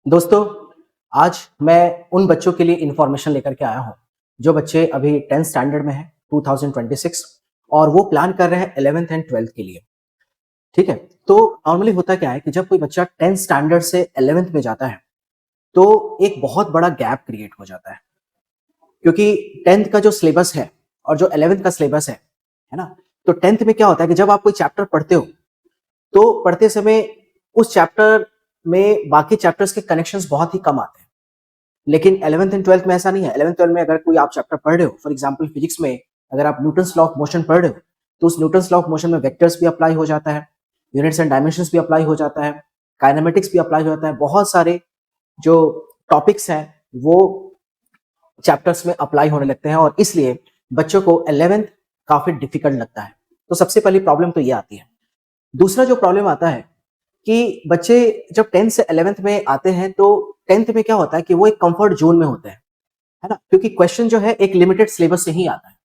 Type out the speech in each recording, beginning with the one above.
दोस्तों, आज मैं उन बच्चों के लिए इन्फॉर्मेशन लेकर के आया हूँ, जो बच्चे अभी 10th स्टैंडर्ड में हैं, 2026 और वो प्लान कर रहे हैं 11th एंड 12th के लिए, ठीक है? तो नॉर्मली होता क्या है कि जब कोई बच्चा 10th स्टैंडर्ड से 11th में जाता है, तो एक बहुत बड़ा गैप क्रिएट हो जाता है। क्योंकि 10th का जो सिलेबस है और जो 11th का सिलेबस है ना? तो 10th में क्या होता है कि जब आप कोई चैप्टर पढ़ते हो, तो पढ़ते समय उस चैप्टर में बाकी चैप्टर्स के कनेक्शंस बहुत ही कम आते हैं। लेकिन 11th एंड 12th में ऐसा नहीं है। 11th-12th में अगर कोई आप चैप्टर पढ़ रहे हो, फॉर एग्जांपल फिजिक्स में अगर आप न्यूटन्स लॉ ऑफ मोशन पढ़ रहे हो, तो उस न्यूटन्स लॉ ऑफ मोशन में वेक्टर्स भी अप्लाई हो जाता है, यूनिट्स एंड डायमेंशंस भी अप्लाई हो जाता है, काइनेमेटिक्स भी अप्लाई हो जाता है। बहुत सारे जो टॉपिक्स हैं, वो चैप्टर्स में अप्लाई होने लगते हैं और इसलिए बच्चों को 11th काफी डिफिकल्ट लगता है। तो सबसे पहली प्रॉब्लम तो ये आती है। दूसरा जो प्रॉब्लम आता है कि बच्चे जब 10th से 11th में आते हैं, तो 10th में क्या होता है कि वो एक कंफर्ट जोन में होते हैं, है ना? क्योंकि क्वेश्चन जो है एक लिमिटेड सिलेबस से ही आता है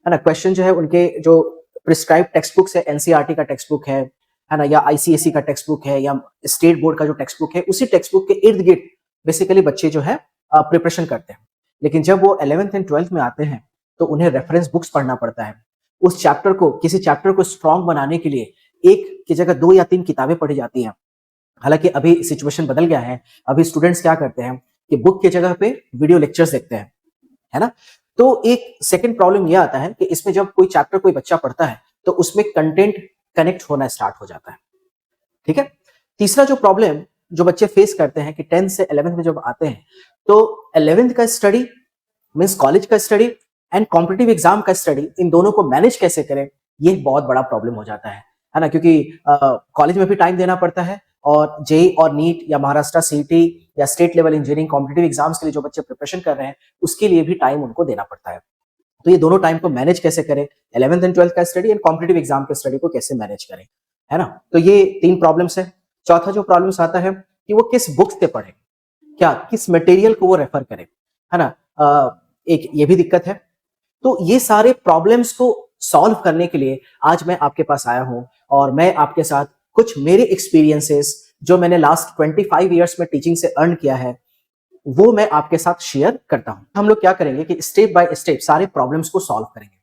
ना? क्वेश्चन जो है उनके जो प्रिस्क्राइब टेक्स्ट बुक्स है, एनसीईआरटी का टेक्स्ट बुक है ना? या आईसीएसई का टेक्स्ट बुक है या स्टेट बोर्ड का जो टेक्स्ट बुक है, उसी टेक्स्ट बुक के इर्द-गिर्द बेसिकली बच्चे जो है प्रिपरेशन करते हैं। लेकिन जब वो 11th एंड 12th में आते हैं, तो उन्हें रेफरेंस बुक्स पढ़ना पड़ता है। उस चैप्टर को किसी चैप्टर को स्ट्रॉन्ग बनाने के लिए एक की जगह 2 या 3 किताबें पढ़ी जाती हैं। हालाँकि अभी सिचुएशन बदल गया है। अभी स्टूडेंट्स क्या करते हैं कि बुक की जगह पे वीडियो लेक्चर्स देखते हैं, है ना? तो एक सेकंड प्रॉब्लम ये आता है कि इसमें जब कोई चैप्टर कोई बच्चा पढ़ता है, तो उसमें कंटेंट कनेक्ट होना स्टार्ट हो जाता है, ठीक है? तीसरा जो प्रॉब्लम जो बच्चे फेस करते हैं कि 10th से 11th में जब आते हैं, तो 11th का स्टडी मीन्स कॉलेज का स्टडी एंड कॉम्पिटिटिव एग्जाम का स्टडी, इन दोनों को मैनेज कैसे करें, ये एक बहुत बड़ा प्रॉब्लम हो जाता है ना? क्योंकि कॉलेज में भी टाइम देना पड़ता है और जेईई और नीट या महाराष्ट्र सीईटी या state level engineering competitive exams के लिए जो बच्चे प्रिपरेशन कर रहे हैं, उसके लिए भी टाइम उनको देना पड़ता है। तो ये दोनों टाइम को मैनेज कैसे करें, 11th एंड 12th का स्टडी एंड कॉम्पिटिटिव एग्जाम के स्टडी को कैसे मैनेज करें, है ना? तो ये 3 प्रॉब्लम्स है। चौथा जो प्रॉब्लम्स आता है कि वो किस बुक से पढ़ें, क्या किस मटेरियल को वो रेफर करें, है ना? एक ये भी दिक्कत है। तो ये सारे प्रॉब्लम्स को सॉल्व करने के लिए आज मैं आपके पास आया हूं और मैं आपके साथ कुछ मेरे एक्सपीरियंसेस जो मैंने लास्ट 25 इयर्स में टीचिंग से अर्न किया है, वो मैं आपके साथ शेयर करता हूं। हम लोग क्या करेंगे कि स्टेप बाय स्टेप सारे प्रॉब्लम्स को सॉल्व करेंगे।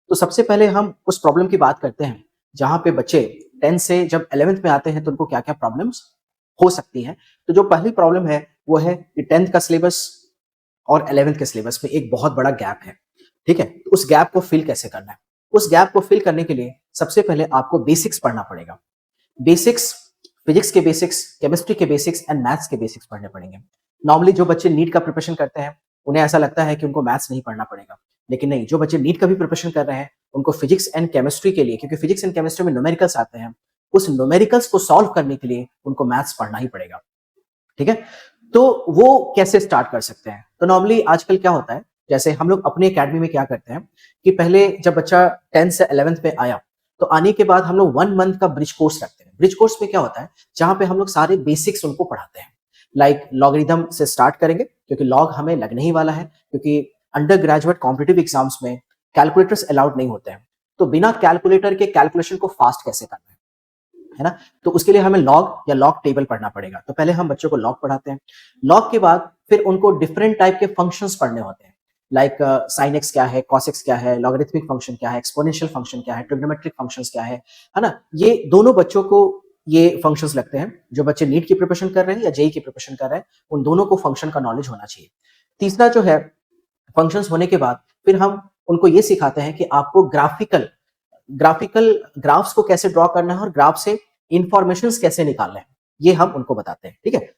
तो सबसे पहले हम उस प्रॉब्लम की बात करते हैं जहां पे बच्चे 10 से जब 11th में आते हैं तो उनको क्या क्या प्रॉब्लम्स हो सकती हैं। तो जो पहली प्रॉब्लम है वो है कि 10th का सिलेबस और 11th के सिलेबस में एक बहुत बड़ा गैप है, ठीक है? तो उस गैप को फिल कैसे करना है? उस गैप को फिल करने के लिए सबसे पहले आपको बेसिक्स पढ़ना पड़ेगा। बेसिक्स, फिजिक्स के बेसिक्स, केमिस्ट्री के बेसिक्स एंड मैथ्स के बेसिक्स पढ़ने पड़ेंगे। नॉर्मली जो बच्चे नीट का प्रिपरेशन करते हैं, उन्हें ऐसा लगता है कि उनको मैथ्स नहीं पढ़ना पड़ेगा। लेकिन नहीं, जो बच्चे नीट का भी प्रिपरेशन कर रहे हैं, उनको फिजिक्स एंड केमिस्ट्री के लिए, क्योंकि फिजिक्स एंड केमिस्ट्री में न्यूमेरिकल्स आते हैं, उस न्यूमेरिकल्स को सॉल्व करने के लिए उनको मैथ्स पढ़ना ही पड़ेगा, ठीक है? तो वो कैसे स्टार्ट कर सकते हैं? तो नॉर्मली आजकल क्या होता है, जैसे हम लोग अपनी अकेडमी में क्या करते हैं कि पहले जब बच्चा 10th से 11th में आया, तो आने के बाद हम लोग 1 मंथ का ब्रिज कोर्स रखते हैं। ब्रिज कोर्स में क्या होता है, जहाँ पे हम लोग सारे बेसिक्स उनको पढ़ाते हैं। लाइक लॉगरिथम से स्टार्ट करेंगे, क्योंकि लॉग हमें लगने ही वाला है, क्योंकि अंडर ग्रेजुएट कॉम्पिटिटिव एग्जाम्स में कैलकुलेटर्स अलाउड नहीं होते हैं। तो बिना कैलकुलेटर के कैलकुलेशन को फास्ट कैसे करना है ना? तो उसके लिए हमें लॉग या लॉग टेबल पढ़ना पड़ेगा। तो पहले हम बच्चों को लॉग पढ़ाते हैं। लॉग के बाद फिर उनको डिफरेंट टाइप के फंक्शंस पढ़ने होते हैं। लाइक साइन एक्स क्या है, कॉस एक्स क्या है, लॉगरिथमिक फंक्शन क्या है, एक्सपोनेंशियल फंक्शन क्या है, ट्रिग्नोमेट्रिक फंक्शंस क्या है ना? ये दोनों बच्चों को ये फंक्शंस लगते हैं। जो बच्चे नीट की प्रिपरेशन कर रहे हैं या जेईई की प्रिपरेशन कर रहे हैं, उन दोनों को फंक्शन का नॉलेज होना चाहिए। तीसरा जो है, फंक्शंस होने के बाद फिर हम उनको ये सिखाते हैं कि आपको ग्राफिकल ग्राफिकल ग्राफ्स को कैसे ड्रॉ करना है और ग्राफ से इंफॉर्मेशंस कैसे निकालना है, ये हम उनको बताते हैं, ठीक है?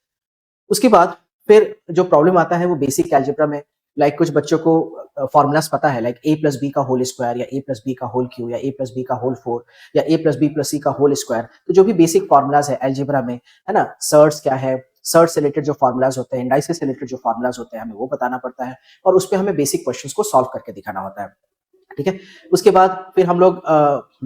उसके बाद फिर जो प्रॉब्लम आता है वो बेसिक अलजेब्रा में, लाइक कुछ बच्चों को फॉर्मूलाज पता है, लाइक a प्लस बी का होल स्क्वायर या a प्लस बी का होल क्यू या a प्लस बी का होल 4 या a प्लस बी प्लस सी का होल स्क्वायर। तो जो भी बेसिक फॉर्मूलाज है अलजेब्रा में, है ना? सर्ट्स क्या है, सर्ट से रिलेटेड जो फॉर्मूलाज होते हैं, इंडाइसेस से रिलेटेड जो फॉर्मूलाज होते हैं, हमें वो बताना पड़ता है और उस पे हमें बेसिक क्वेश्चंस को सॉल्व करके दिखाना होता है, ठीक है? उसके बाद फिर हम लोग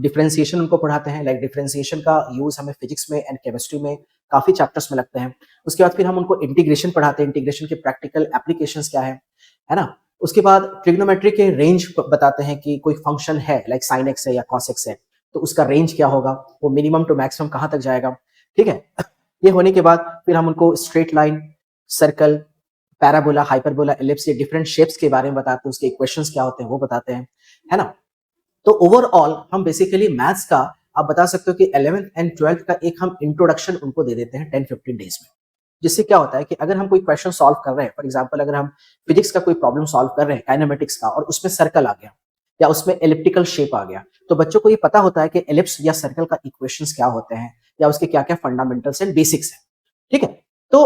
डिफरेंशिएशन उनको पढ़ाते हैं। लाइक डिफरेंशिएशन का यूज हमें फिजिक्स में एंड केमिस्ट्री में काफी चैप्टर्स में लगते हैं। उसके बाद फिर हम उनको इंटीग्रेशन पढ़ाते हैं। इंटीग्रेशन के प्रैक्टिकल एप्लीकेशंस क्या है ना? उसके बाद ट्रिग्नोमेट्री के रेंज बताते हैं कि कोई फंक्शन है, लाइक साइन एक्स है या कॉस एक्स है, तो उसका रेंज क्या होगा, वो मिनिमम टू मैक्सिमम कहाँ तक जाएगा, ठीक है? ये होने के बाद फिर हम उनको straight line, circle, parabola, hyperbola, ellipse, ये डिफरेंट शेप्स के बारे में बताते हैं, उसके इक्वेशंस क्या होते हैं वो बताते हैं, है ना? तो ओवरऑल हम बेसिकली मैथ्स का आप बता सकते हो कि 11th एंड 12th का एक हम इंट्रोडक्शन उनको दे देते हैं 10-15 डेज में। जिससे क्या होता है कि अगर हम कोई क्वेश्चन सॉल्व कर रहे हैं, फॉर एग्जांपल अगर हम फिजिक्स का कोई प्रॉब्लम सॉल्व कर रहे हैं काइनेमेटिक्स का और उसमें सर्कल आ गया या उसमें एलिप्टिकल शेप आ गया, तो बच्चों को ये पता होता है कि एलिप्स या सर्कल का इक्वेशंस क्या होते हैं या उसके क्या-क्या फंडामेंटल्स एंड बेसिक्स हैं। ठीक है? तो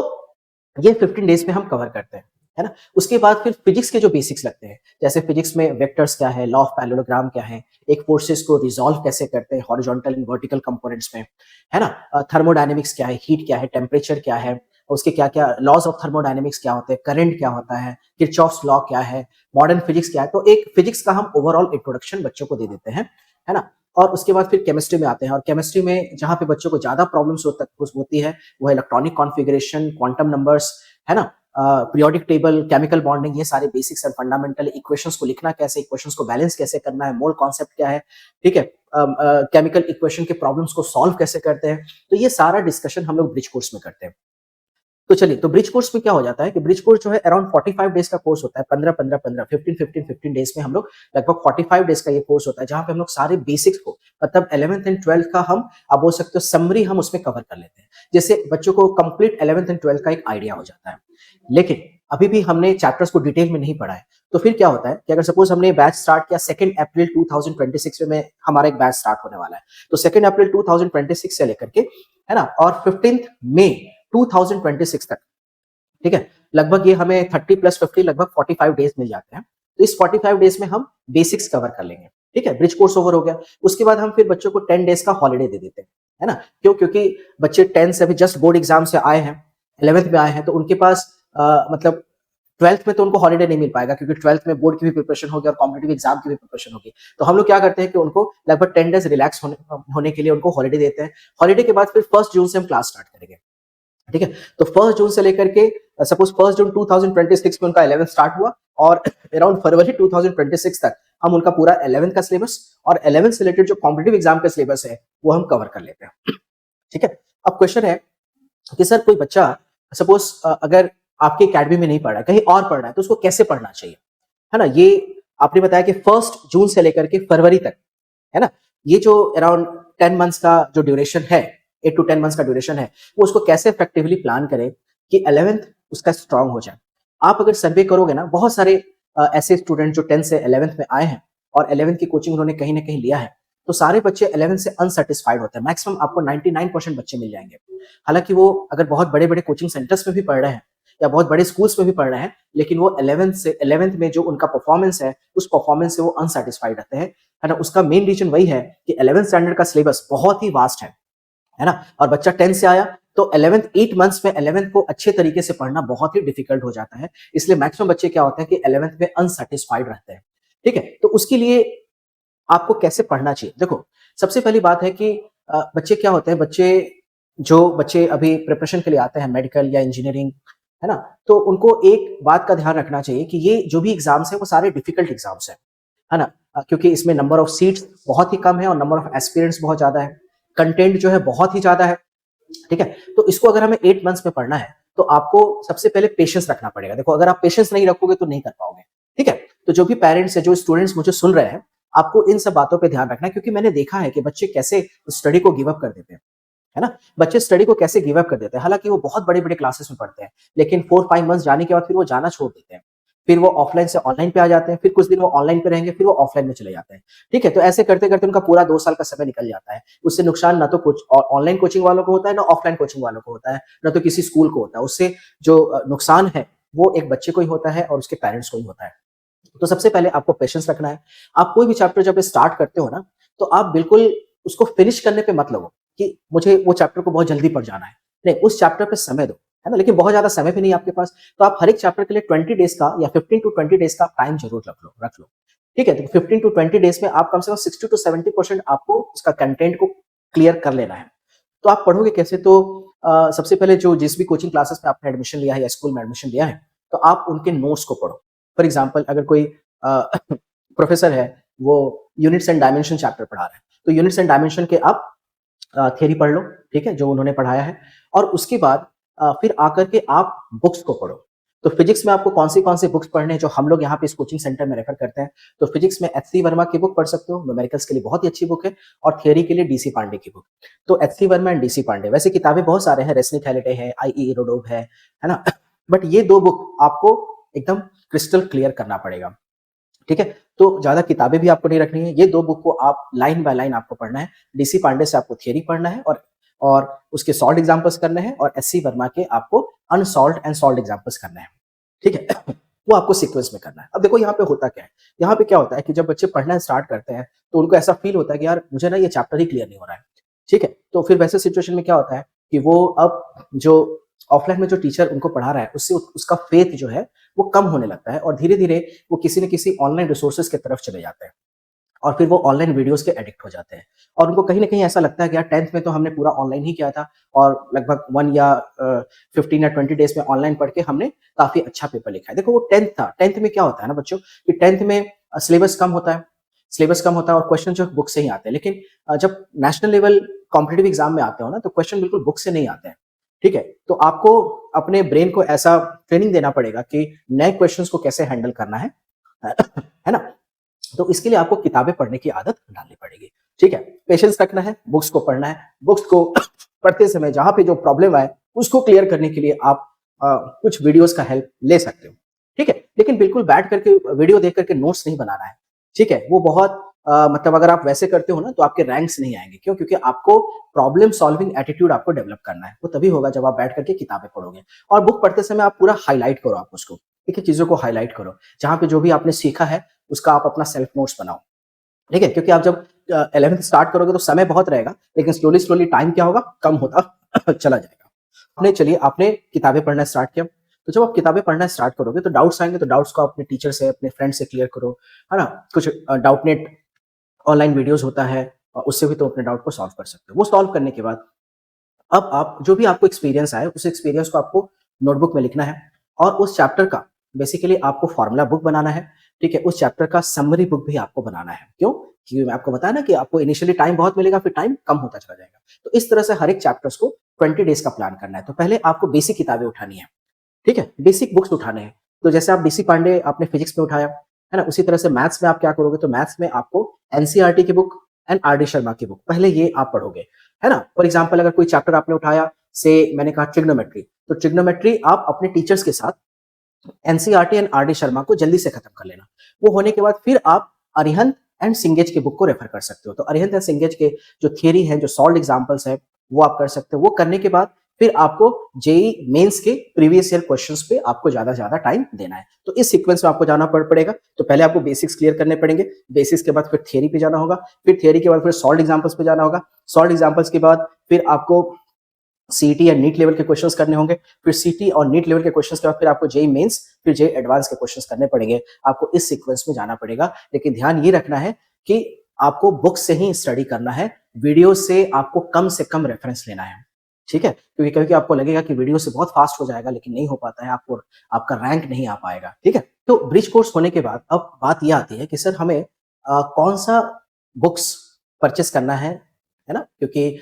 ये 15 डेज में हम कवर करते हैं, है ना? उसके बाद फिर फिजिक्स के जो बेसिक्स लगते हैं, जैसे फिजिक्स में वेक्टर्स क्या है, लॉ ऑफ पैरेललोग्राम क्या है, एक फोर्सेस को रिजॉल्व कैसे करते हैं हॉरिजॉन्टल एंड वर्टिकल कंपोनेंट्स में, है ना? थर्मोडायनामिक्स क्या है, हीट क्या है, टेम्परेचर क्या है, उसके क्या-क्या लॉज ऑफ थर्मोडायनामिक्स क्या होते हैं, करंट क्या होता है, किरचॉफ्स लॉ क्या है, मॉडर्न फिजिक्स क्या है, तो एक फिजिक्स का हम ओवरऑल इंट्रोडक्शन बच्चों को दे देते हैं, है ना? और उसके बाद फिर केमिस्ट्री में आते हैं और केमिस्ट्री में जहाँ पे बच्चों को ज़्यादा प्रॉब्लम्स होती है, वो है इलेक्ट्रॉनिक कॉन्फ़िगरेशन, क्वांटम नंबर्स, है ना? पीरियोडिक टेबल, केमिकल बॉन्डिंग, ये सारे बेसिक्स एंड फंडामेंटल इक्वेशंस को लिखना कैसे, इक्वेशंस को बैलेंस कैसे करना है, मोल कॉन्सेप्ट क्या है, ठीक है? केमिकल इक्वेशन के प्रॉब्लम्स को सॉल्व कैसे करते हैं, तो ये सारा डिस्कशन हम लोग ब्रिज कोर्स में करते हैं। तो चलिए, तो ब्रिज कोर्स में क्या हो जाता है कि ब्रिज कोर्स जो है अराउंड 45 डेज का कोर्स होता है, 15-15-15, 15-15-15 डेज में हम लोग लगभग 45 डेज का ये कोर्स होता है, जहाँ पे हम लोग सारे बेसिक्स को मतलब 11th एंड 12th का हम आप बोल सकते हो समरी हम उसमें कवर कर लेते हैं। जिससे बच्चों को कंप्लीट 11th एंड 12th का एक आइडिया हो जाता है। लेकिन अभी भी हमने चैप्टर्स को डिटेल में नहीं पढ़ा है। तो फिर क्या होता है कि अगर सपोज हमने बैच स्टार्ट किया 2 अप्रैल 2026 में हमारा एक बैच स्टार्ट होने वाला है। तो 2 अप्रैल 2026 से लेकर के, है ना? और 15th मई 2026 तक, ठीक है? लगभग ये हमें 30 प्लस 50 लगभग 45 डेज मिल जाते हैं। तो इस 45 डेज में हम बेसिक्स कवर कर लेंगे, ठीक है? ब्रिज कोर्स ओवर हो गया। उसके बाद हम फिर बच्चों को 10 डेज का हॉलिडे दे देते हैं, है ना? क्यों? क्योंकि बच्चे 10 से अभी जस्ट बोर्ड एग्जाम से आए हैं, 11th में आए हैं, तो उनके पास मतलब 12th में तो उनको हॉलिडे नहीं मिल पाएगा क्योंकि 12th में बोर्ड की भी प्रिपरेशन होगी और कॉम्पिटिटिव एग्जाम की भी प्रिपरेशन होगी। तो हम लोग क्या करते हैं कि उनको लगभग 10 डेज रिलैक्स होने के लिए उनको हॉलिडे देते हैं। हॉलिडे के बाद फिर 1 जून से हम क्लास स्टार्ट करेंगे। ठीक है? तो 1 जून से लेकर के सपोज 1 जून 2026 में उनका 11th स्टार्ट हुआ और अराउंड फरवरी 2026 तक हम उनका पूरा 11th का सिलेबस और 11th से रिलेटेड जो कॉम्पिटिटिव एग्जाम का सिलेबस है, वो हम कवर कर लेते हैं। ठीक है? अब क्वेश्चन है कि सर कोई बच्चा सपोज अगर आपके एकेडमी में नहीं पढ़ रहा है, कहीं और पढ़ रहा है, तो उसको कैसे पढ़ना चाहिए? है ना? ये आपने बताया कि 1 जून से लेकर के फरवरी तक, है ना? ये जो अराउंड 10 मंथ्स का जो ड्यूरेशन है, 8 टू 10 मंथ्स का ड्यूरेशन है, वो उसको कैसे इफेक्टिवली प्लान करें कि 11th उसका स्ट्रॉन्ग हो जाए। आप अगर सर्वे करोगे ना, बहुत सारे ऐसे स्टूडेंट जो 10th से 11th में आए हैं और 11th की कोचिंग उन्होंने कहीं न कहीं लिया है, तो सारे बच्चे 11th से अनसैटिस्फाइड होते हैं। मैक्सिमम आपको 99% बच्चे मिल जाएँगे। हालाँकि वो अगर बहुत बड़े-बड़े कोचिंग सेंटर्स में भी पढ़ रहे हैं या बहुत बड़े स्कूल्स में भी पढ़ रहे हैं, लेकिन वो 11th में जो उनका परफॉर्मेंस है, उस परफॉर्मेंस से वो अनसैटिस्फाइड रहते हैं, है ना? उसका मेन रीज़न वही है कि 11th स्टैंडर्ड का सिलेबस बहुत ही वास्ट है ना? और बच्चा 10th से आया तो 11th 8 मंथ्स में 11th को अच्छे तरीके से पढ़ना बहुत ही डिफिकल्ट हो जाता है। इसलिए मैक्सिमम बच्चे क्या होते हैं कि 11th में अनसैटिस्फाइड रहते हैं। ठीक है? तो उसके लिए आपको कैसे पढ़ना चाहिए? देखो, सबसे पहली बात है कि बच्चे क्या होते हैं, बच्चे अभी प्रिपरेशन के लिए आते हैं मेडिकल या इंजीनियरिंग, है ना? तो उनको एक बात का ध्यान रखना चाहिए कि ये जो भी एग्ज़ाम्स हैं, वो सारे डिफिकल्ट एग्ज़ाम्स हैं। है ना? क्योंकि इसमें नंबर ऑफ सीट्स बहुत ही कम है और नंबर ऑफ एस्पिरेंट्स बहुत ज़्यादा है। कंटेंट जो है बहुत ही ज़्यादा है, ठीक है? तो इसको अगर हमें 8 मंथ्स में पढ़ना है, तो आपको सबसे पहले पेशेंस रखना पड़ेगा। देखो, अगर आप पेशेंस नहीं रखोगे तो नहीं कर पाओगे, ठीक है? तो जो भी पेरेंट्स या जो स्टूडेंट्स मुझे सुन रहे हैं, आपको इन सब बातों पे ध्यान रखना है क्योंकि मैंने देखा है कि बच्चे कैसे स्टडी को गिव अप कर देते हैं, है ना? बच्चे स्टडी को कैसे गिव अप कर देते हैं। हालाँकि वो बहुत बड़े-बड़े क्लासेस में पढ़ते हैं, लेकिन 4-5 मंथ्स जाने के बाद फिर वो जाना छोड़ देते हैं। फिर वो ऑफलाइन से ऑनलाइन पे आ जाते हैं, फिर कुछ दिन वो ऑनलाइन पे रहेंगे, फिर वो ऑफलाइन में चले जाते हैं। ठीक है? तो ऐसे करते-करते उनका पूरा 2 साल का समय निकल जाता है। उससे नुकसान ना तो कुछ ऑनलाइन कोचिंग वालों को होता है, ना ऑफलाइन कोचिंग वालों को होता है, ना तो किसी स्कूल को होता है। उससे जो नुकसान है, वो एक बच्चे को ही होता है और उसके पेरेंट्स को ही होता है। तो सबसे पहले आपको पेशेंस रखना है। आप कोई भी चैप्टर जब स्टार्ट करते हो ना, तो आप बिल्कुल उसको फिनिश करने पे मत लगो कि मुझे वो चैप्टर को बहुत जल्दी पढ़ जाना है। नहीं, उस चैप्टर पे समय दो, है ना? लेकिन बहुत ज़्यादा समय भी नहीं है आपके पास, तो आप हर एक चैप्टर के लिए 20 डेज़ का या 15 टू 20 डेज़ का टाइम ज़रूर रख लो। ठीक है? तो 15 टू 20 डेज़ में आप कम से कम 60 टू 70% आपको उसका कंटेंट को क्लियर कर लेना है। तो आप पढ़ोगे कैसे? तो सबसे पहले जो जिस भी कोचिंग क्लासेस में आपने एडमिशन लिया है या स्कूल में एडमिशन लिया है, तो आप उनके नोट्स को पढ़ो। फॉर एग्जाम्पल, अगर कोई अ, प्रोफेसर है, वो यूनिट्स एंड डायमेंशन चैप्टर पढ़ा रहा है, तो यूनिट्स एंड डायमेंशन के आप थियरी पढ़ लो, ठीक है? जो उन्होंने पढ़ाया है और उसके बाद फिर आकर के आप बुक्स को पढ़ो। तो फिजिक्स में आपको कौन सी बुक्स पढ़ने हैं, जो हम लोग यहाँ पे इस कोचिंग सेंटर में रेफर करते हैं। तो फिजिक्स में एचसी वर्मा की बुक पढ़ सकते हो, न्यूमेरिकल्स के लिए बहुत ही अच्छी बुक है, और थियरी के लिए डीसी पांडे की बुक। तो HC Verma and DC Pandey, वैसे किताबें बहुत सारे हैं, रेस्निक हैलिडे है, आईई रोडोव है ना? बट ये दो बुक आपको एकदम क्रिस्टल क्लियर करना पड़ेगा, ठीक है? तो ज्यादा किताबें भी आपको नहीं रखनी है, ये दो बुक को आप लाइन बाय लाइन आपको पढ़ना है। डीसी पांडे से आपको थियरी पढ़ना है और उसके सॉल्व्ड एग्जांपल्स करने हैं, और एससी वर्मा के आपको अनसॉल्व्ड एंड सॉल्व्ड एग्जांपल्स करने हैं, ठीक है? वो आपको सीक्वेंस में करना है। अब देखो यहाँ पे होता क्या है, यहाँ पे क्या होता है कि जब बच्चे पढ़ना स्टार्ट करते हैं तो उनको ऐसा फील होता है कि यार मुझे ना ये चैप्टर ही क्लियर नहीं हो रहा है, ठीक है? तो फिर वैसे सिचुएशन में क्या होता है कि वो अब जो ऑफलाइन में जो टीचर उनको पढ़ा रहा है उससे उसका फेथ जो है वो कम होने लगता है, और धीरे धीरे वो किसी न किसी ऑनलाइन रिसोर्सेज की तरफ चले जाते हैं, और फिर वो ऑनलाइन वीडियोस के एडिक्ट हो जाते हैं, और उनको कहीं न कहीं ऐसा लगता है कि यार 10th में तो हमने पूरा ऑनलाइन ही किया था, और लगभग 1 या 15 या 20 डेज़ में ऑनलाइन पढ़ के हमने काफ़ी अच्छा पेपर लिखा है। देखो वो 10th था, 10th में क्या होता है ना बच्चों, कि 10th में सिलेबस कम होता है, और क्वेश्चन जो बुक से ही आते हैं, लेकिन जब नेशनल लेवल कॉम्पिटिटिव एग्ज़ाम में आते हो ना, तो क्वेश्चन बिल्कुल बुक से नहीं आते हैं, ठीक है? तो आपको अपने ब्रेन को ऐसा ट्रेनिंग देना पड़ेगा कि नए क्वेश्चंस को कैसे हैंडल करना है, है ना? तो इसके लिए आपको किताबें पढ़ने की आदत डालनी पड़ेगी, ठीक है? पेशेंस रखना है, बुक्स को पढ़ना है, बुक्स को पढ़ते समय जहाँ पे जो प्रॉब्लम आए, उसको क्लियर करने के लिए आप कुछ वीडियोस का हेल्प ले सकते हो, ठीक है? लेकिन बिल्कुल बैठ करके वीडियो देख करके नोट्स नहीं बनाना है, ठीक है? वो बहुत मतलब अगर आप वैसे करते हो ना तो आपके रैंक्स नहीं आएँगे, क्यों? क्योंकि आपको प्रॉब्लम सॉल्विंग एटीट्यूड आपको डेवलप करना है, वो तभी होगा जब आप बैठ करके किताबें पढ़ोगे, और बुक पढ़ते समय आप पूरा हाइलाइट करो आप उसको, ठीक है? चीज़ों को हाइलाइट करो, जहाँ पे जो भी आपने सीखा है उसका आप अपना सेल्फ नोट्स बनाओ, ठीक है? क्योंकि आप जब 11th स्टार्ट करोगे तो समय बहुत रहेगा, लेकिन स्लोली टाइम क्या होगा, कम होता चला जाएगा। आपने किताबें पढ़ना स्टार्ट किया, तो जब आप किताबें पढ़ना स्टार्ट करोगे तो डाउट्स आएँगे, तो डाउट्स को अपने टीचर से, अपने फ्रेंड से क्लियर करो, है ना? कुछ डाउट नेट ऑनलाइन वीडियोज़ होता है, उससे भी तुम अपने डाउट को सॉल्व कर सकते हो। वो सॉल्व करने के बाद अब आप जो भी आपको एक्सपीरियंस आए, उस एक्सपीरियंस को आपको नोटबुक में लिखना है, और उस चैप्टर का बेसिकली आपको फॉर्मूला बुक बनाना है, ठीक है? उस चैप्टर का समरी बुक भी आपको बनाना है। क्यों? क्योंकि मैं आपको बताया ना कि आपको इनिशियली टाइम बहुत मिलेगा, फिर टाइम कम होता चला जाएगा। तो इस तरह से हर एक चैप्टर्स को 20 डेज़ का प्लान करना है। तो पहले आपको बेसिक किताबें उठानी है, ठीक है? बेसिक बुक्स उठाने हैं। तो जैसे आप डीसी पांडे आपने फिजिक्स में उठाया, है ना? उसी तरह से मैथ्स में आप क्या करोगे, तो मैथ्स में आपको एनसीईआरटी की बुक एंड आरडी शर्मा की बुक, पहले ये आप पढ़ोगे, है ना? फॉर एग्जांपल अगर कोई चैप्टर आपने उठाया, से मैंने कहा ट्रिग्नोमेट्री, तो ट्रिग्नोमेट्री आप अपने टीचर्स के साथ एनसीईआरटी एंड आरडी शर्मा को जल्दी से खत्म कर लेना। वो होने के बाद फिर आप अरिहंत एंड सिंगेज के बुक को रेफर कर सकते हो। तो अरिहंत एंड सिंगेज के जो थियरी है, जो सॉल्व्ड एग्जांपल्स है, वो आप कर सकते हो। वो करने के बाद फिर आपको जेईई मेंस के प्रीवियस ईयर क्वेश्चंस पे आपको ज्यादा टाइम देना है। तो इस सीक्वेंस में आपको जाना पड़ेगा। तो पहले आपको बेसिक्स क्लियर करने पड़ेंगे, बेसिक्स के बाद फिर थियरी पे जाना होगा, फिर थियरी के बाद फिर सॉल्व्ड एग्जांपल्स पे जाना होगा, सॉल्व्ड एग्जांपल्स के बाद फिर आपको सीईटी या नीट लेवल के क्वेश्चंस करने होंगे, फिर सीईटी और नीट लेवल के क्वेश्चंस के बाद फिर आपको जेईई मेंस, फिर जेईई एडवांस के क्वेश्चंस करने पड़ेंगे। आपको इस सीक्वेंस में जाना पड़ेगा, लेकिन ध्यान ये रखना है कि आपको बुक से ही स्टडी करना है, वीडियो से आपको कम से कम रेफरेंस लेना है, ठीक है? क्योंकि कभी आपको लगेगा कि वीडियो से बहुत फास्ट हो जाएगा, लेकिन नहीं हो पाता है, आपको आपका रैंक नहीं आ पाएगा, ठीक है? तो ब्रिज कोर्स होने के बाद अब बात ये आती है कि सर हमें कौन सा बुक्स परचेस करना है ना? क्योंकि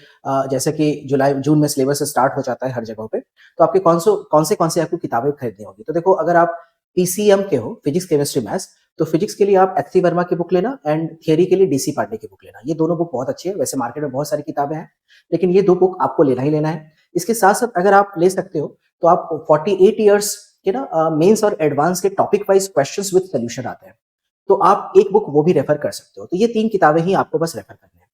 जैसे कि जुलाई जून में सिलेबस स्टार्ट हो जाता है हर जगहों पे, तो आपके कौन से आपको किताबें खरीदनी होगी। तो देखो अगर आप पीसीएम के हो, फिजिक्स, केमिस्ट्री, मैथ्स, तो फिजिक्स के लिए आप एचसी वर्मा की बुक लेना, एंड थियरी के लिए डीसी पांडे की बुक लेना। ये दोनों बुक बहुत अच्छी है, वैसे मार्केट में बहुत सारी किताबें हैं, लेकिन ये 2 बुक आपको लेना ही लेना है। इसके साथ-साथ अगर आप ले सकते हो, तो आप 48 इयर्स के ना मेंस और एडवांस के topic wise questions with solution आते हैं। तो आप एक बुक वो भी रेफर कर सकते हो। तो ये 3 किताबें ही आपको बस रेफर करनी है।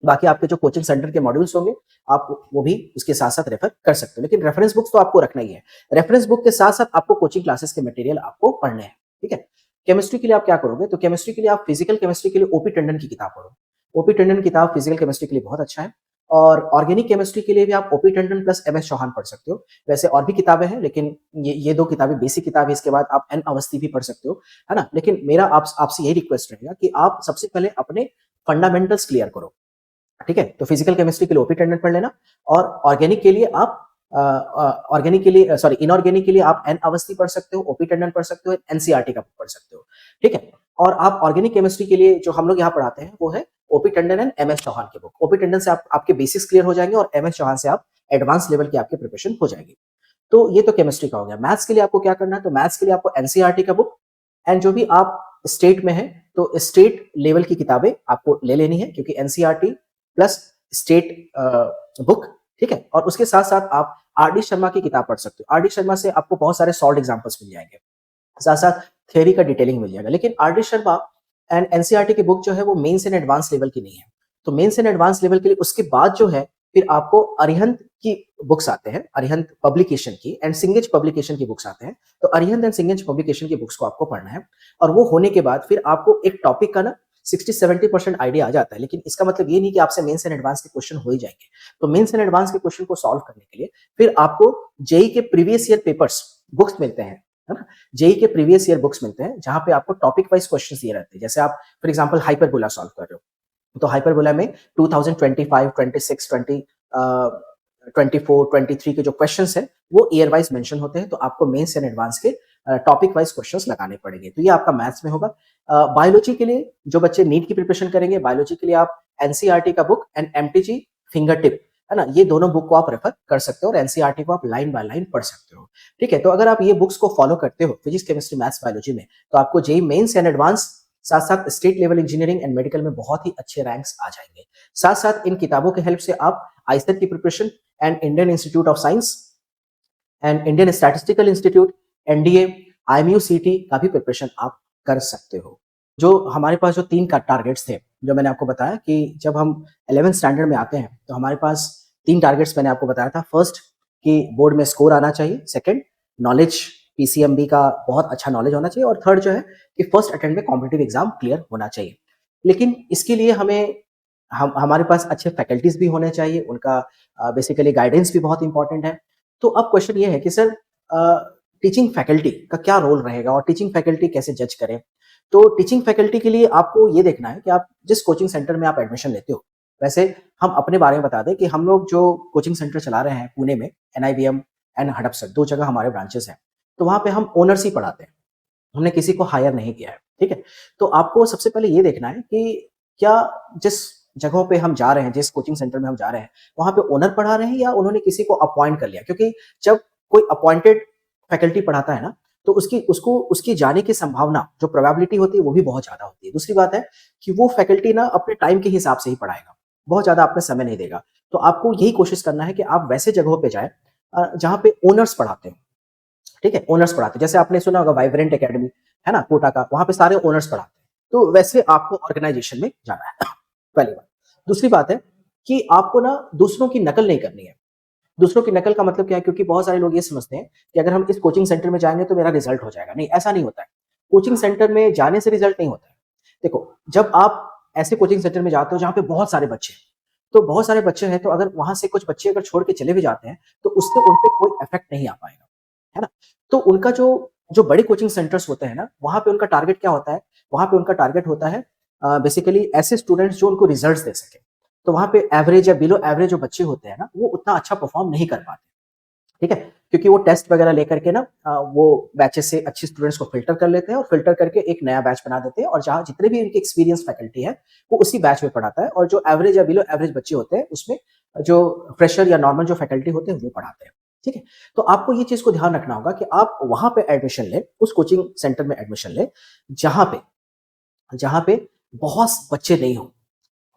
बाकी आपके जो कोचिंग सेंटर के मॉड्यूल्स होंगे, आप वो भी उसके साथ-साथ रेफर कर सकते हो। लेकिन रेफरेंस बुक्स तो आपको रखना ही है। रेफरेंस बुक के साथ-साथ आपको कोचिंग क्लासेस के मटेरियल आपको पढ़ने हैं, ठीक है? केमिस्ट्री के लिए आप क्या करोगे, तो केमिस्ट्री के लिए आप फिजिकल केमिस्ट्री के लिए ओपी टंडन की किताब पढ़ो। ओपी टंडन की किताब फिजिकल केमिस्ट्री के लिए बहुत अच्छा है, और ऑर्गेनिक केमिस्ट्री के लिए भी आप OP Tandon plus MS Chauhan पढ़ सकते हो। वैसे और भी किताबें हैं, लेकिन ये 2 किताबें बेसिक किताब है, इसके बाद आप एन अवस्थी भी पढ़ सकते हो, है ना? लेकिन मेरा आपसे यही रिक्वेस्ट रहेगा कि आप सबसे पहले अपने फंडामेंटल्स क्लियर करो। ठीक है? तो फिजिकल केमिस्ट्री के लिए ओपी टंडन पढ़ लेना, और ऑर्गेनिक के लिए आप ऑर्गेनिक के लिए सॉरी इनऑर्गेनिक के लिए आप एन अवस्थी पढ़ सकते हो, ओपी टंडन पढ़ सकते हो, एनसीईआरटी का बुक पढ़ सकते हो, ठीक है? और आप ऑर्गेनिक केमिस्ट्री के लिए जो हम लोग यहाँ पढ़ाते हैं वो है OP Tandon and MS Chauhan की बुक। ओपी टंडन से आप आपके बेसिक्स क्लियर हो जाएंगे, और एमएस चौहान से आप एडवांस लेवल की आपकी प्रिपरेशन हो जाएगी। तो ये तो केमिस्ट्री का हो गया। मैथ्स के लिए आपको क्या करना है, तो मैथ्स के लिए आपको एनसीईआरटी का बुक एंड जो भी आप स्टेट में है, तो स्टेट लेवल की किताबें आपको ले लेनी है, क्योंकि एनसीईआरटी प्लस स्टेट बुक, ठीक है। और उसके साथ-साथ आप आर.डी. शर्मा की किताब पढ़ सकते हो। आर.डी. शर्मा से आपको बहुत सारे सॉल्व्ड एग्जांपल्स मिल जाएँगे। साथ-साथ थ्योरी का डिटेलिंग मिल जाएगा। लेकिन आर.डी. शर्मा एंड एनसीईआरटी की बुक जो है वो मेंस एंड एडवांस लेवल की नहीं है। तो मेंस एंड एडवांस लेवल के लिए उसके बाद जो है फिर आपको अरिहंत की बुक्स आते हैं, अरिहंत पब्लिकेशन की एंड सिंगेज पब्लिकेशन की बुक्स आते हैं। तो अरिहंत एंड सिंगेज पब्लिकेशन की बुक्स को आपको पढ़ना है, और वो होने के बाद फिर आपको एक टॉपिक का ना 60-70% आइडिया आ जाता है। लेकिन इसका मतलब ये नहीं कि आपसे मेंस एंड एडवांस के क्वेश्चन हो ही जाएंगे। तो मेंस एंड एडवांस के क्वेश्चन को सॉल्व करने के लिए फिर आपको जेई के प्रीवियस ईयर पेपर्स बुक्स मिलते हैं, है ना। जेई के प्रीवियस ईयर बुक्स मिलते हैं, जहां पे आपको टॉपिक वाइज क्वेश्चन दिए रहते हैं। जैसे आप फॉर एग्जांपल हाइपरबोला सॉल्व कर रहे हो, तो हाइपरबोला में 2025, 26, 20, 24, 23 के जो क्वेश्चंस हैं वो ईयर वाइज मेंशन होते हैं। तो आपको मेंस एंड एडवांस के टॉपिक वाइज क्वेश्चंस लगाने पड़ेंगे। तो ये आपका मैथ्स में होगा। बायोलॉजी के लिए जो बच्चे नीट की प्रिपरेशन करेंगे, बायोलॉजी के लिए आप एनसीईआरटी का book and MTG finger tip, है ना, ये दोनों बुक को आप रेफर कर सकते हो और एनसीईआरटी को आप लाइन बाय लाइन पढ़ सकते हो। ठीक है, तो अगर आप ये बुक्स को फॉलो करते हो फिजिक्स, केमिस्ट्री, मैथ्स, बायोलॉजी में, तो आपको जेईई मेंस एंड एडवांस, साथ साथ state level engineering and medical में बहुत ही अच्छे रैंक्स आ जाएंगे। साथ साथ इन किताबों के हेल्प से आप आईसेट की preparation and Indian Institute of Science and Indian Statistical Institute, NDA, IMU CET का भी प्रिपरेशन आप कर सकते हो। जो हमारे पास जो 3 का टारगेट्स थे, जो मैंने आपको बताया कि जब हम 11th स्टैंडर्ड में आते हैं, तो हमारे पास 3 टारगेट्स मैंने आपको बताया था। फर्स्ट कि बोर्ड में स्कोर आना चाहिए, सेकंड नॉलेज, पीसीएमबी का बहुत अच्छा नॉलेज होना चाहिए, और थर्ड जो है कि फर्स्ट अटेम्प्ट में कॉम्पिटिटिव एग्जाम क्लियर होना चाहिए। लेकिन इसके लिए हमें हमारे पास अच्छे फैकल्टीज भी होने चाहिए, उनका बेसिकली गाइडेंस भी बहुत इंपॉर्टेंट है। तो अब क्वेश्चन ये है कि सर टीचिंग फैकल्टी का क्या रोल रहेगा और टीचिंग फैकल्टी कैसे जज करें? तो टीचिंग फैकल्टी के लिए आपको ये देखना है कि आप जिस कोचिंग सेंटर में आप एडमिशन लेते हो, वैसे हम अपने बारे में बता दें कि हम लोग जो कोचिंग सेंटर चला रहे हैं पुणे में, एनआईबीएम एंड हडपसर, 2 जगह हमारे ब्रांचेस हैं। तो वहाँ पे हम ओनर्स ही पढ़ाते हैं, हमने किसी को हायर नहीं किया है, ठीक है? तो आपको सबसे पहले ये देखना है कि क्या जिस जगहों पे हम जा रहे हैं, जिस कोचिंग सेंटर में हम जा रहे हैं, वहाँ पे ओनर पढ़ा रहे हैं या उन्होंने किसी को अपॉइंट कर लिया? क्योंकि जब कोई अपॉइंटेड फैकल्टी पढ़ाता है ना, तो उसकी जाने की संभावना, जो प्रोबेबिलिटी होती है, वो भी बहुत ज़्यादा होती है। दूसरी बात है कि वो फैकल्टी ना अपने टाइम के हिसाब से ही पढ़ाएगा, बहुत ज़्यादा आप पे समय नहीं देगा। तो आपको यही कोशिश करना है कि आप वैसे जगहों पे जाएँ जहाँ पे ओनर्स पढ़ाते हो। ठीक है, ओनर्स पढ़ाते हैं। जैसे आपने सुना होगा वाइब्रेंट एकेडमी, है ना, कोटा का, वहाँ पे सारे ओनर्स पढ़ाते हैं। तो वैसे आपको ऑर्गेनाइजेशन में जाना है, पहली बात। दूसरी बात है कि आपको ना दूसरों की नकल नहीं करनी है। दूसरों की नकल का मतलब क्या है? क्योंकि बहुत सारे लोग ये समझते हैं कि अगर हम इस कोचिंग सेंटर में जाएँगे तो मेरा रिजल्ट हो जाएगा। नहीं, ऐसा नहीं होता है। कोचिंग सेंटर में जाने से रिजल्ट नहीं होता है। देखो, जब आप ऐसे कोचिंग सेंटर में जाते हो जहाँ पे बहुत सारे बच्चे हैं, तो बहुत सारे बच्चे हैं, तो अगर वहाँ से कुछ बच्चे अगर छोड़ के चले भी जाते हैं, तो उससे उन पे कोई इफ़ेक्ट नहीं आ पाएगा, है ना? तो उनका जो जो बड़े कोचिंग सेंटर्स होते हैं ना, वहाँ पे उनका टारगेट क्या होता है? वहाँ पे उनका टारगेट होता है बेसिकली ऐसे स्टूडेंट्स जो उनको रिजल्ट्स दे सकें। तो वहाँ पे एवरेज या बिलो एवरेज जो बच्चे होते हैं ना, वो उतना अच्छा परफॉर्म नहीं कर पाते। ठीक है? क्योंकि वो टेस्ट वगैरह लेकर के ना वो बैचेस से अच्छे स्टूडेंट्स को फ़िल्टर कर लेते हैं और फ़िल्टर करके एक नया बैच बना देते हैं, और जहाँ जितने भी उनके एक्सपीरियंस फैकल्टी है, वो उसी बैच में पढ़ाता है, और जो एवरेज या बिलो एवरेज बच्चे होते हैं, उसमें जो फ्रेशर या नॉर्मल जो फैकल्टी होते हैं, वो पढ़ाते हैं। ठीक है? तो आपको ये चीज़ को ध्यान रखना होगा कि आप वहाँ पे एडमिशन लें, उस कोचिंग सेंटर में एडमिशन लें, जहाँ पे बहुत बच्चे नहीं हों।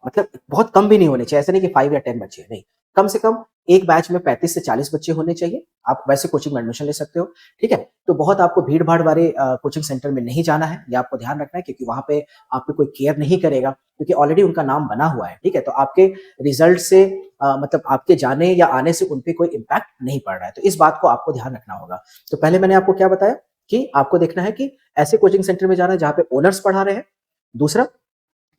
मतलब बहुत कम भी नहीं होने चाहिए, ऐसा नहीं कि 5 या 10 बच्चे, नहीं। कम से कम एक बैच में 35 से 40 बच्चे होने चाहिए, आप वैसे कोचिंग में एडमिशन ले सकते हो, ठीक है? तो बहुत आपको भीड़-भाड़ वाले कोचिंग सेंटर में नहीं जाना है, ये आपको ध्यान रखना है, क्योंकि वहाँ पे आप पे कोई केयर नहीं करेगा, क्योंकि ऑलरेडी उनका नाम बना हुआ है, ठीक है? तो आपके रिज़ल्ट से मतलब आपके जाने या आने से उन पे कोई इम्पैक्ट नहीं पड़ रहा है, तो इस बात को आपको ध्यान रखना होगा। तो पहले मैंने आपको क्या बताया कि आपको देखना है कि ऐसे कोचिंग सेंटर में जाना है जहाँ पे ओनर्स पढ़ा रहे हैं। दूसरा,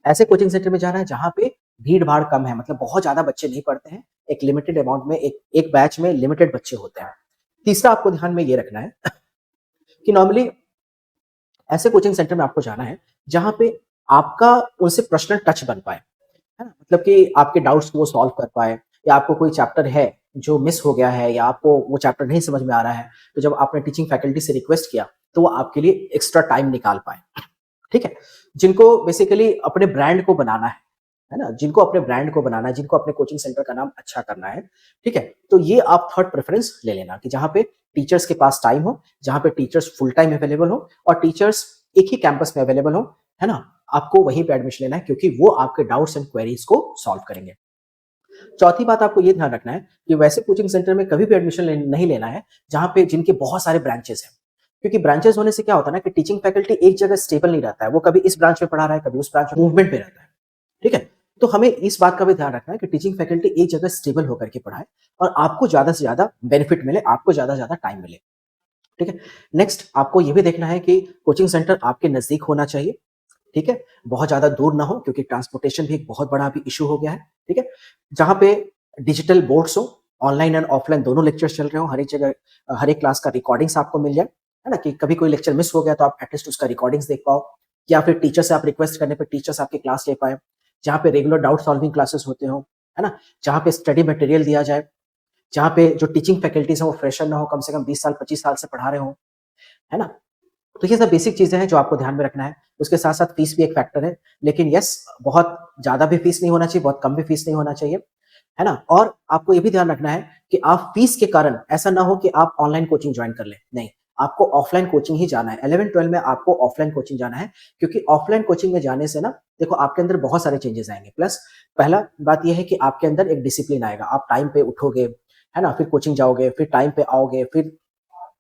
ऐसे कोचिंग सेंटर में जाना है जहाँ पे भीड़-भाड़ कम है, मतलब बहुत ज़्यादा बच्चे नहीं पढ़ते हैं, एक लिमिटेड अमाउंट में एक एक बैच में लिमिटेड बच्चे होते हैं। तीसरा आपको ध्यान में ये रखना है कि नॉर्मली ऐसे कोचिंग सेंटर में आपको जाना है, जहाँ पे आपका उनसे पर्सनल टच बन पाए, है ना? मतलब कि आपके डाउट्स को वो सॉल्व कर पाए, या आपको कोई चैप्टर है जो मिस हो गया है, या आपको वो चैप्टर नहीं समझ में आ रहा है, तो जब आपने टीचिंग फैकल्टी से रिक्वेस्ट किया, तो वो आपके लिए एक्स्ट्रा टाइम निकाल पाएँ। ठीक है? जिनको बेसिकली अपने ब्रांड को बनाना है, है ना? जिनको अपने ब्रांड को बनाना है, जिनको अपने कोचिंग सेंटर का नाम अच्छा करना है, ठीक है? तो ये आप थर्ड प्रेफ़रेंस ले लेना कि जहाँ पे टीचर्स के पास टाइम हो, जहाँ पे टीचर्स फुल टाइम अवेलेबल हो और टीचर्स एक ही कैंपस में अवेलेबल हो, है ना? आपको वहीं पे एडमिशन लेना है क्योंकि वो आपके डाउट्स एंड क्वेरीज़ को सॉल्व करेंगे। चौथी बात आपको ये ध्यान रखना है कि वैसे कोचिंग सेंटर में कभी भी एडमिशन नहीं लेना है जहाँ पे जिनके बहुत सारे ब्रांचेस हैं। क्योंकि ब्रांचेस होने से क्या होता है ना कि टीचिंग फैकल्टी एक जगह स्टेबल नहीं रहता है। वो कभी इस ब्रांच में पढ़ा रहा है, कभी उस ब्रांच में मूवमेंट पे रहता है। ठीक है? तो हमें इस बात का भी ध्यान रखना है कि टीचिंग फैकल्टी एक जगह स्टेबल होकर के पढ़ाए और आपको ज़्यादा से ज़्यादा बेनिफिट मिले, आपको ज़्यादा से ज़्यादा टाइम मिले। ठीक है? नेक्स्ट आपको ये भी देखना है कि कोचिंग सेंटर आपके नज़दीक होना चाहिए। ठीक है? बहुत ज़्यादा दूर ना हो क्योंकि ट्रांसपोर्टेशन भी एक बहुत बड़ा अभी इश्यू हो गया है, ठीक है? जहाँ पे डिजिटल बोर्ड्स हो, ऑनलाइन एंड ऑफलाइन दोनों लेक्चर्स चल रहे हो, हर एक जगह हर एक क्लास का रिकॉर्डिंग्स आपको मिल जाए, है ना? कि कभी कोई लेक्चर मिस हो गया तो आप एटलीस्ट उसका रिकॉर्डिंग्स देख पाओ या फिर टीचर से आप रिक्वेस्ट करने पे टीचर्स आपकी क्लास ले पाएँ, जहाँ पे रेगुलर डाउट सॉल्विंग क्लासेस होते हों, है ना? जहाँ पे स्टडी मटेरियल दिया जाए, जहाँ पे जो टीचिंग फैकल्टीज़ हैं वो फ्रेशर ना हो, कम से कम 20 साल, 25 साल से पढ़ा रहे हों, है ना? तो ये सब बेसिक चीज़ें हैं जो आपको ध्यान में रखना है। उसके साथ-साथ फीस भी एक फैक्टर है। लेकिन येस, बहुत ज़्यादा भी फीस नहीं होना चाहिए, बहुत कम भी फीस नहीं होना चाहिए, है ना? और आपको ये भी ध्यान रखना है कि आप फीस के कारण ऐसा ना हो कि आप ऑनलाइन कोचिंग जॉइन कर लें। नहीं, आपको ऑफलाइन कोचिंग ही जाना है। 11-12 में आपको ऑफलाइन कोचिंग जाना है क्योंकि ऑफलाइन कोचिंग में जाने से ना देखो आपके अंदर बहुत सारे चेंजेज़ आएँगे। प्लस पहला बात ये है कि आपके अंदर एक डिसिप्लिन आएगा। आप टाइम पे उठोगे, है ना? फिर कोचिंग जाओगे, फिर टाइम पे आओगे,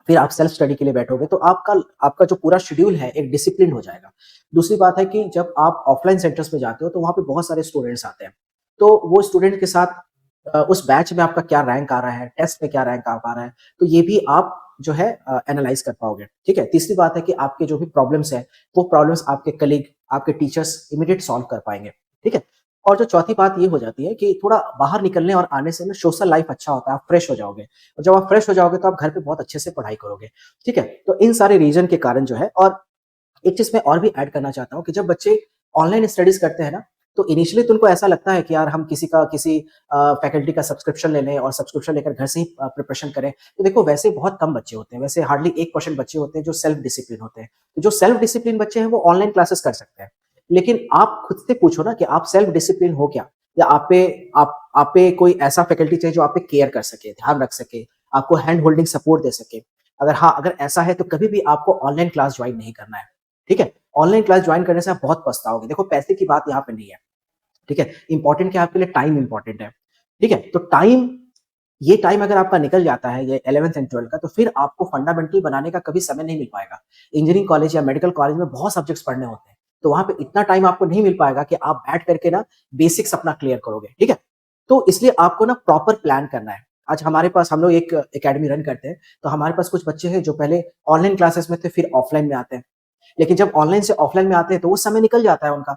फिर आप सेल्फ स्टडी के लिए बैठोगे तो आपका आपका जो पूरा शेड्यूल है एक डिसिप्लिन हो जाएगा। दूसरी बात है कि जब आप ऑफलाइन सेंटर्स में जाते हो तो वहाँ पे बहुत सारे स्टूडेंट्स आते हैं। तो वो स्टूडेंट के साथ उस बैच में आपका क्या रैंक आ रहा है, टेस्ट में क्या रैंक आ पा रहा है, तो ये भी आप जो है एनालाइज़ कर पाओगे, ठीक है? तीसरी बात है कि आपके जो भी प्रॉब्लम्स हैं, वो प्रॉब्लम्स आपके कलीग, आपके टीचर्स इमीडिएट सॉल्व कर पाएँगे, ठीक है? और जो चौथी बात ये हो जाती है कि थोड़ा बाहर निकलने और आने से ना सोशल लाइफ अच्छा होता है, आप फ्रेश हो जाओगे। और जब आप फ्रेश हो जाओगे तो आप घर पे बहुत अच्छे से पढ़ाई करोगे, ठीक है? तो इन सारे रीज़न के कारण जो है और एक चीज़ मैं और भी ऐड करना चाहता हूँ कि जब बच्चे ऑनलाइन स्टडीज़ करते हैं ना, तो इनिशियली तो उनको ऐसा लगता है कि यार हम किसी फैकल्टी का सब्सक्रिप्शन ले लें और सब्सक्रिप्शन लेकर घर से ही प्रिपरेशन करें। तो देखो वैसे बहुत कम बच्चे होते हैं, वैसे हार्डली 1% बच्चे होते हैं जो सेल्फ डिसिप्लिन होते हैं। तो जो सेल्फ डिसिप्लिन बच्चे हैं वो ऑनलाइन क्लासेस कर सकते हैं। लेकिन आप खुद से पूछो ना कि आप सेल्फ डिसिप्लिन हो क्या? या आप पे कोई ऐसा फैकल्टी चाहिए जो आप पे केयर कर सके, ध्यान रख सके, आपको हैंड होल्डिंग सपोर्ट दे सके? अगर हाँ, अगर ऐसा है तो कभी भी आपको ऑनलाइन क्लास जॉइन नहीं करना है, ठीक है? ऑनलाइन क्लास जॉइन करने से आप बहुत पछताओगे। देखो पैसे की बात यहाँ पे नहीं है, ठीक है? इम्पोर्टेंट क्या है आपके लिए टाइम इम्पोर्टेंट है, ठीक है? तो ये टाइम अगर आपका निकल जाता है ये 11th एंड 12th का तो फिर आपको फंडामेंटल बनाने का कभी समय नहीं मिल पाएगा। इंजीनियरिंग कॉलेज या मेडिकल कॉलेज में बहुत सब्जेक्ट्स पढ़ने होते हैं, तो वहाँ पे इतना टाइम आपको नहीं मिल पाएगा कि आप बैठ करके ना बेसिक्स अपना क्लियर करोगे, ठीक है? तो इसलिए आपको ना प्रॉपर प्लान करना है। आज हमारे पास हम लोग एक अकेडमी रन करते हैं, तो हमारे पास कुछ बच्चे हैं जो पहले ऑनलाइन क्लासेस में थे फिर ऑफलाइन में आते हैं। लेकिन जब ऑनलाइन से ऑफलाइन में आते हैं तो वो समय निकल जाता है उनका।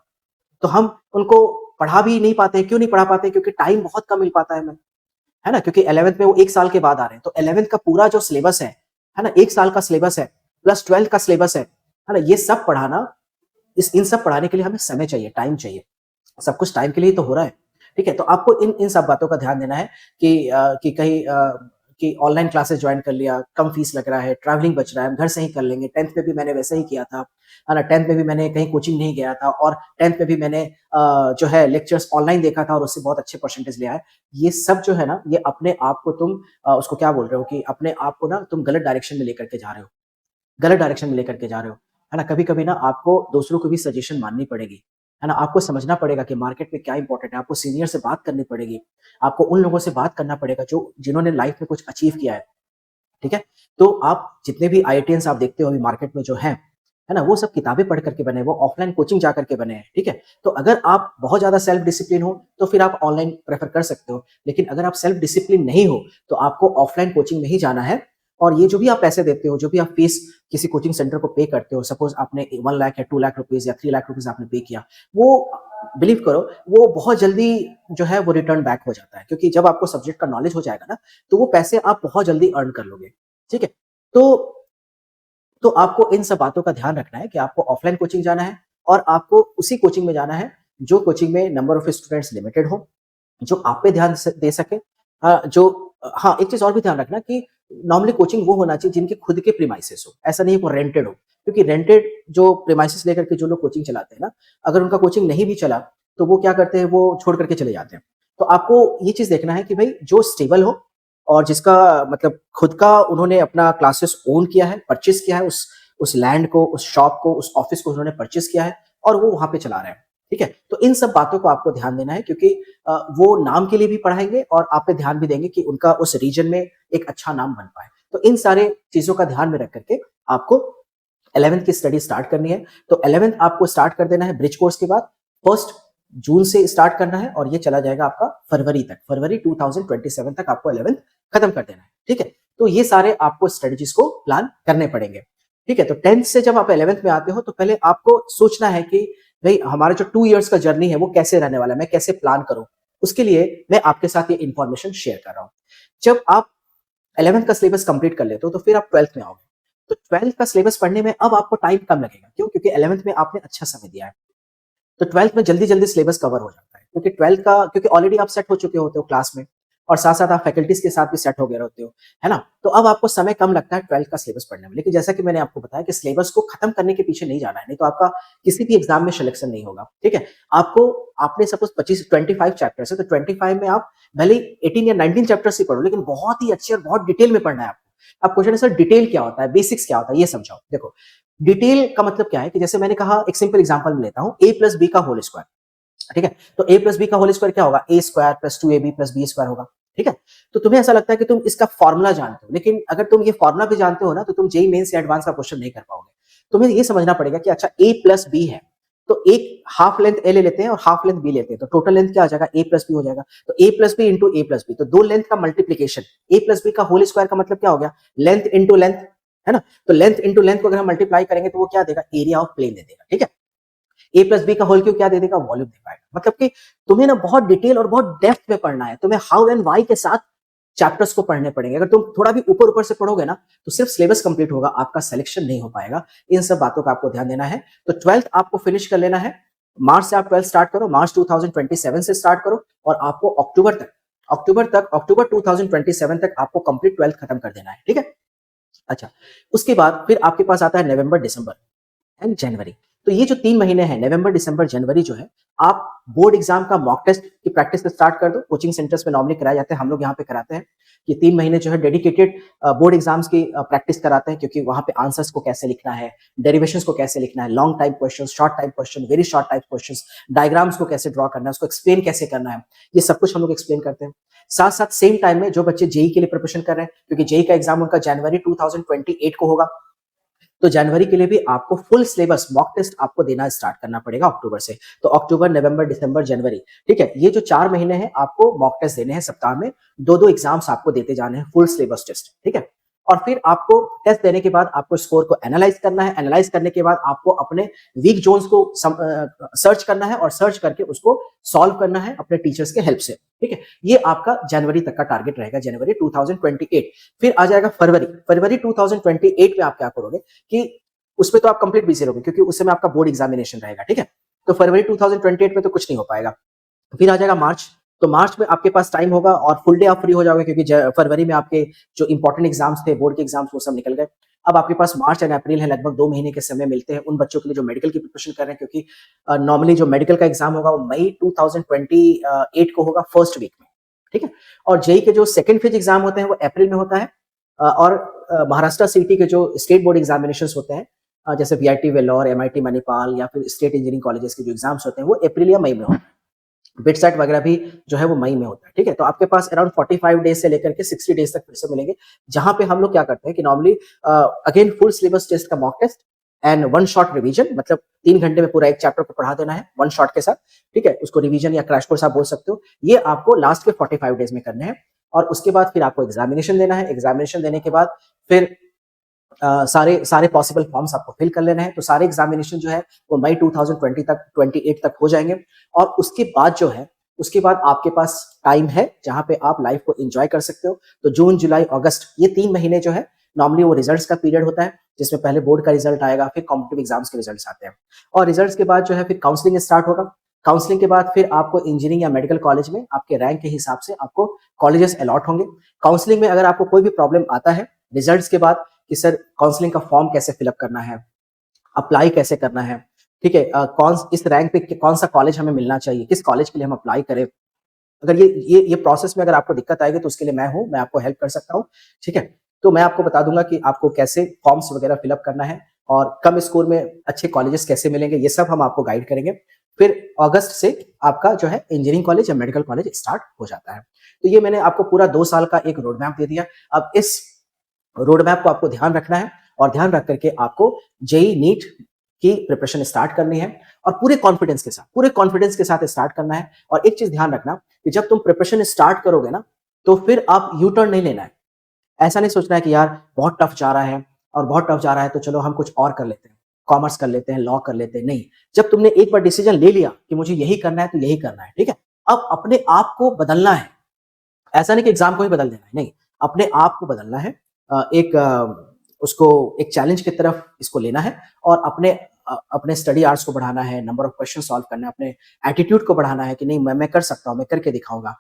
तो हम उनको पढ़ा भी नहीं पाते हैं, क्यों नहीं पढ़ा पाते? क्योंकि टाइम बहुत कम मिल पाता है हमें, है ना? क्योंकि 11th में वो 1 साल के बाद आ रहे हैं, तो 11th का पूरा जो सिलेबस है ना? 1 साल का सिलेबस है, प्लस 12th का सिलेबस है ना? ये सब पढ़ाना इस इन सब पढ़ाने के लिए हमें समय चाहिए, टाइम चाहिए। सब कुछ टाइम के लिए ही तो हो रहा है, ठीक है? तो आपको इन इन सब बातों का ध्यान देना है कि कहीं कि ऑनलाइन क्लासेस जॉइन कर लिया, कम फीस लग रहा है, ट्रैवलिंग बच रहा है, हम घर से ही कर लेंगे। 10th में भी मैंने वैसा ही किया था, है ना? 10th में भी मैंने कहीं कोचिंग नहीं गया था और 10th में भी मैंने जो है लेक्चर्स ऑनलाइन देखा था और उससे बहुत अच्छे परसेंटेज ले आए। ये सब जो है ना, ये अपने आप को तुम उसको क्या बोल रहे हो कि अपने आप को ना तुम गलत डायरेक्शन में लेकर के जा रहे हो। गलत डायरेक्शन में लेकर के जा रहे हो, है ना? कभी-कभी ना आपको दूसरों की भी सजेशन माननी पड़ेगी, है ना? आपको समझना पड़ेगा कि मार्केट में क्या इम्पोर्टेंट है, आपको सीनियर से बात करनी पड़ेगी, आपको उन लोगों से बात करना पड़ेगा जो जिन्होंने लाइफ में कुछ अचीव किया है, ठीक है? तो आप जितने भी आईआईटियंस आप देखते हो अभी मार्केट में जो हैं, है ना? वो सब किताबें पढ़ कर के बने हैं, वो ऑफलाइन कोचिंग जा कर के बने हैं, ठीक है? तो अगर आप बहुत ज़्यादा सेल्फ डिसिप्लिन हो, तो फिर आप ऑनलाइन प्रेफ़र कर सकते हो। लेकिन अगर आप सेल्फ डिसिप्लिन नहीं हो, तो आपको ऑफलाइन कोचिंग में ही जाना है और ये जो भी आप पैसे देते हो, जो भी आप फीस किसी कोचिंग सेंटर को पे करते हो, सपोज़ आपने 1 लाख या 2 लाख रुपीज़ या 3 लाख रुपीज़ आपने पे किया, वो बिलीव करो, वो बहुत जल्दी जो है वो रिटर्न बैक हो जाता है क्योंकि जब आपको सब्जेक्ट का नॉलेज हो जाएगा ना, तो वो पैसे आप बहुत जल्दी अर्न कर लोगे, ठीक है? तो आपको इन सब बातों का ध्यान रखना है कि आपको ऑफलाइन कोचिंग जाना है और आपको उसी कोचिंग में जाना है, जो कोचिंग में नंबर ऑफ स्टूडेंट्स लिमिटेड हो, जो आप पे ध्यान दे सके। हाँ, एक चीज़ और भी ध्यान रखना कि नॉर्मली कोचिंग वो होना चाहिए जिनके खुद के प्रीमाइसेस हो, ऐसा नहीं है वो रेंटेड हो। क्योंकि रेंटेड जो प्रीमाइसेस लेकर के जो लोग कोचिंग चलाते हैं ना, अगर उनका कोचिंग नहीं भी चला, तो वो क्या करते हैं, वो छोड़ करके चले जाते हैं। तो आपको ये चीज़ देखना है कि भाई जो स्टेबल हो और जिसका मतलब खुद का उन्होंने अपना क्लासेस ओन किया है, परचेज़ किया है, उस लैंड को, उस शॉप को, उस ऑफिस को उन्होंने परचेज़ किया है और वो वहाँ पे चला रहे हैं, ठीक है? तो इन सब बातों को आपको ध्यान देना है क्योंकि वो नाम के लिए भी पढ़ाएँगे और आप पे ध्यान भी देंगे कि उनका उस रीजन में एक अच्छा नाम बन पाए। तो इन सारे चीज़ों का ध्यान में रख करके आपको 11th की स्टडी स्टार्ट करनी है। तो 11th आपको स्टार्ट कर देना है ब्रिज कोर्स के बाद 1 जून से स्टार्ट करना है और ये चला जाएगा आपका फरवरी तक, फरवरी 2027 तक आपको 11th खत्म कर देना है, ठीक है? तो ये सारे आपको स्ट्रेटजीज को प्लान करने पड़ेंगे, ठीक है? तो 10th से जब आप 11th में आते हो तो पहले आपको सोचना है कि भई हमारा जो 2 इयर्स का जर्नी है वो कैसे रहने वाला है, मैं कैसे प्लान करूँ? उसके लिए मैं आपके साथ ये इन्फॉर्मेशन शेयर कर रहा हूँ। जब आप 11th का सिलेबस कंप्लीट कर लेते हो तो फिर आप 12th में आओगे। तो 12th का सिलेबस पढ़ने में अब आपको टाइम कम लगेगा। क्यों? क्योंकि 11th में आपने अच्छा समय दिया है। तो 12th में जल्दी-जल्दी सिलेबस कवर हो जाता है। क्योंकि 12th का क्योंकि ऑलरेडी आप सेट हो चुके होते हो क्लास में और साथ-साथ आप फैकल्टीज़ के साथ भी सेट हो गए होते हो, है ना? तो अब आपको समय कम लगता है 12th का सिलेबस पढ़ने में। लेकिन जैसा कि मैंने आपको बताया कि सिलेबस को खत्म करने के पीछे नहीं जाना है, नहीं तो आपका किसी भी एग्ज़ाम में सिलेक्शन नहीं होगा, ठीक है? आपको आपने सपोज़ 25 चैप्टर्स है, तो 25 में आप भले ही 18 या 19 चैप्टर्स ही पढ़ो, लेकिन बहुत ही अच्छे और बहुत डिटेल में पढ़ना है आपको। अब क्वेश्चन है सर डिटेल क्या होता है? बेसिक्स क्या होता है? ये समझाओ। देखो, डिटेल का मतलब क्या है कि जैसे मैंने कहा एक सिंपल एग्जांपल मैं लेता हूँ, a प्लस b का होल स्क्वायर, ठीक है? तो a प्लस बी का होल स्क्वायर क्या होगा? a square plus 2ab plus b square होगा, ठीक है? तो तुम्हें ऐसा लगता है कि तुम इसका फॉर्मूला जानते हो, लेकिन अगर तुम ये फॉर्मूला भी जानते हो ना, तो तुम जेईई मेंस या एडवांस का क्वेश्चन नहीं कर पाओगे। तुम्हें ये समझना पड़ेगा कि अच्छा a प्लस b है, तो एक हाफ लेंथ a ले लेते हैं और हाफ लेंथ b लेते हैं, तो टोटल लेंथ क्या आ जाएगा? a प्लस b हो जाएगा। तो a plus b into a plus b, तो दो लेंथ का मल्टीप्लीकेशन, a प्लस b का होल स्क्वायर का मतलब क्या हो गया? लेंथ इंटू लेंथ, है ना? तो लेंथ इंटू लेंथ को अगर हम मल्टीप्लाई करेंगे तो वो क्या देगा? एरिया ऑफ प्लेन दे देगा, ठीक है? ए प्लस बी का होल क्यूब क्या दे देगा? वॉल्यूम दे पाएगा। मतलब कि तुम्हें ना बहुत डिटेल और बहुत डेप्थ में पढ़ना है। तुम्हें हाउ एंड व्हाई के साथ चैप्टर्स को पढ़ने पड़ेंगे। अगर तुम थोड़ा भी ऊपर-ऊपर से पढ़ोगे ना, तो सिर्फ सिलेबस कंप्लीट होगा, आपका सिलेक्शन नहीं हो पाएगा। इन सब बातों का आपको ध्यान देना है। तो 12th आपको फिनिश कर लेना है। मार्च से आप 12th स्टार्ट करो, मार्च 2027 से स्टार्ट करो और आपको अक्टूबर 2027 तक आपको कंप्लीट 12th खत्म कर देना है, ठीक है? अच्छा, उसके बाद फिर आपके पास आता है नवंबर, दिसंबर एंड जनवरी। तो ये जो 3 महीने हैं नवंबर, दिसंबर, जनवरी जो है, आप बोर्ड एग्जाम का मॉक टेस्ट की प्रैक्टिस से स्टार्ट कर दो। कोचिंग सेंटर्स में नॉर्मली कराए जाते हैं, हम लोग यहाँ पे कराते हैं। ये 3 महीने जो है डेडिकेटेड बोर्ड एग्जाम्स की प्रैक्टिस कराते हैं क्योंकि वहाँ पे आंसर्स को कैसे लिखना है, डेरिवेशंस को कैसे लिखना है, long time questions, short time question, very short type questions, diagrams को कैसे ड्रॉ करना है, उसको एक्सप्लेन कैसे करना है, ये सब कुछ हम लोग एक्सप्लेन करते हैं। साथ-साथ सेम टाइम में जो बच्चे जेईई के लिए प्रिपरेशन कर रहे हैं, क्योंकि जेईई का एग्जाम उनका जनवरी 2028 को होगा, तो जनवरी के लिए भी आपको फुल सिलेबस मॉक टेस्ट आपको देना स्टार्ट करना पड़ेगा अक्टूबर से। तो अक्टूबर, नवंबर, दिसंबर, जनवरी, ठीक है? ये जो 4 महीने हैं आपको मॉक टेस्ट देने हैं सप्ताह में, 2-2 एग्जाम्स आपको देते जाने हैं, फुल सिलेबस टेस्ट, ठीक है? और फिर आपको टेस्ट देने के बाद आपको स्कोर को एनालाइज करना है, एनालाइज करने के बाद आपको अपने वीक जोन्स को सर्च करना है और सर्च करके उसको सॉल्व करना है अपने टीचर्स के हेल्प से, ठीक है? ये आपका जनवरी तक का टारगेट रहेगा, जनवरी 2028। फिर आ जाएगा फरवरी, फरवरी 2028 में आप क्या करोगे कि उसमें तो आप कंप्लीट बिजी रहोगे क्योंकि उस समय आपका बोर्ड एग्जामिनेशन रहेगा, ठीक है? तो फरवरी 2028 में तो कुछ नहीं हो पाएगा। फिर आ जाएगा मार्च, तो मार्च में आपके पास टाइम होगा और फुल डे आप फ्री हो जाओगे क्योंकि फरवरी में आपके जो इंपॉर्टेंट एग्जाम्स थे, बोर्ड के एग्जाम्स, वो सब निकल गए। अब आपके पास मार्च एंड अप्रैल है, लगभग 2 महीने के समय मिलते हैं उन बच्चों के लिए जो मेडिकल की प्रिपरेशन कर रहे हैं क्योंकि नॉर्मली जो मेडिकल का एग्जाम होगा वो मई 2028 को होगा फर्स्ट वीक में, ठीक है? और जेईई के जो सेकंड फेज एग्जाम होते हैं वो अप्रैल में होता है और महाराष्ट्र सीईटी के जो स्टेट बोर्ड एग्जामिनेशंस होते हैं जैसे वीआईटी वेल्लोर, एमआईटी मणिपाल या फिर स्टेट इंजीनियरिंग कॉलेजेस के जो एग्जाम्स होते हैं वो अप्रैल या मई में होते हैं। बिटसेट वगैरह भी जो है वो मई में होता है, ठीक है? तो आपके पास अराउंड 45 डेज से लेकर के 60 डेज तक फिर से मिलेंगे, जहाँ पे हम लोग क्या करते हैं कि normally again full syllabus test का mock test and one shot revision, मतलब 3 घंटे में पूरा एक चैप्टर को पढ़ा देना है वन शॉट के साथ, ठीक है? उसको रिवीजन या क्रैश कोर्स आप बोल सकते हो। ये आपको लास्ट के 45 डेज में करने हैं और उसके बाद फिर आपको एग्जामिनेशन देना है। एग्जामिनेशन देने के बाद फिर सारे सारे पॉसिबल फॉर्म्स आपको फिल कर लेना है। तो सारे एग्जामिनेशन जो है वो मई 2020 तक 28 तक हो जाएंगे और उसके बाद जो है उसके बाद आपके पास टाइम है जहां पे आप लाइफ को एंजॉय कर सकते हो। तो जून, जुलाई, अगस्त, ये 3 महीने जो है नॉर्मली वो रिजल्ट्स का पीरियड होता है जिसमें पहले बोर्ड का रिजल्ट आएगा, फिर कॉम्पिटिटिव एग्जाम्स के रिजल्ट्स आते हैं और रिजल्ट्स के बाद जो है फिर काउंसलिंग स्टार्ट होगा। काउंसलिंग के बाद फिर आपको इंजीनियरिंग या मेडिकल कॉलेज में आपके रैंक के हिसाब से आपको कॉलेजेस अलॉट होंगे। काउंसलिंग में अगर आपको कोई भी प्रॉब्लम आता है रिजल्ट्स के बाद कि सर काउंसलिंग का फॉर्म कैसे फिलअप करना है, अप्लाई कैसे करना है, ठीक है, कौन इस रैंक पे कौन सा कॉलेज हमें मिलना चाहिए, किस कॉलेज के लिए हम अप्लाई करें। अगर ये प्रोसेस में अगर आपको दिक्कत आएगी तो उसके लिए मैं हूँ, मैं आपको हेल्प कर सकता हूँ, ठीक है? तो मैं आपको बता दूँगा कि आपको कैसे फॉर्म्स वगैरह फिल अप करना है और कम स्कोर में अच्छे कॉलेजेस कैसे मिलेंगे, ये सब हम आपको गाइड करेंगे। फिर अगस्त से आपका जो है इंजीनियरिंग कॉलेज या मेडिकल कॉलेज स्टार्ट हो जाता है। तो ये मैंने आपको पूरा 2 साल का एक रोड मैप दे दिया। अब इस रोड मैप को आपको ध्यान रखना है और ध्यान रख करके आपको जेईई नीट की प्रिपरेशन स्टार्ट करनी है और पूरे कॉन्फिडेंस के साथ स्टार्ट करना है। और एक चीज ध्यान रखना कि जब तुम प्रिपरेशन स्टार्ट करोगे ना, तो फिर आप यू टर्न नहीं लेना है। ऐसा नहीं सोचना है कि यार बहुत टफ जा रहा है और बहुत टफ जा रहा है तो चलो हम कुछ और कर लेते हैं, कॉमर्स कर लेते हैं, लॉ कर लेते हैं। नहीं, जब तुमने एक बार डिसीजन ले लिया कि मुझे यही करना है तो यही करना है, ठीक है? अब अपने आप को बदलना है। ऐसा नहीं कि एग्जाम को ही बदल देना है, नहीं, अपने आप को बदलना है। उसको एक चैलेंज की तरफ इसको लेना है और अपने स्टडी आवर्स को बढ़ाना है, नंबर ऑफ क्वेश्चन सॉल्व करना है, अपने एटीट्यूड को बढ़ाना है कि नहीं, मैं कर सकता हूँ, मैं करके दिखाऊंगा।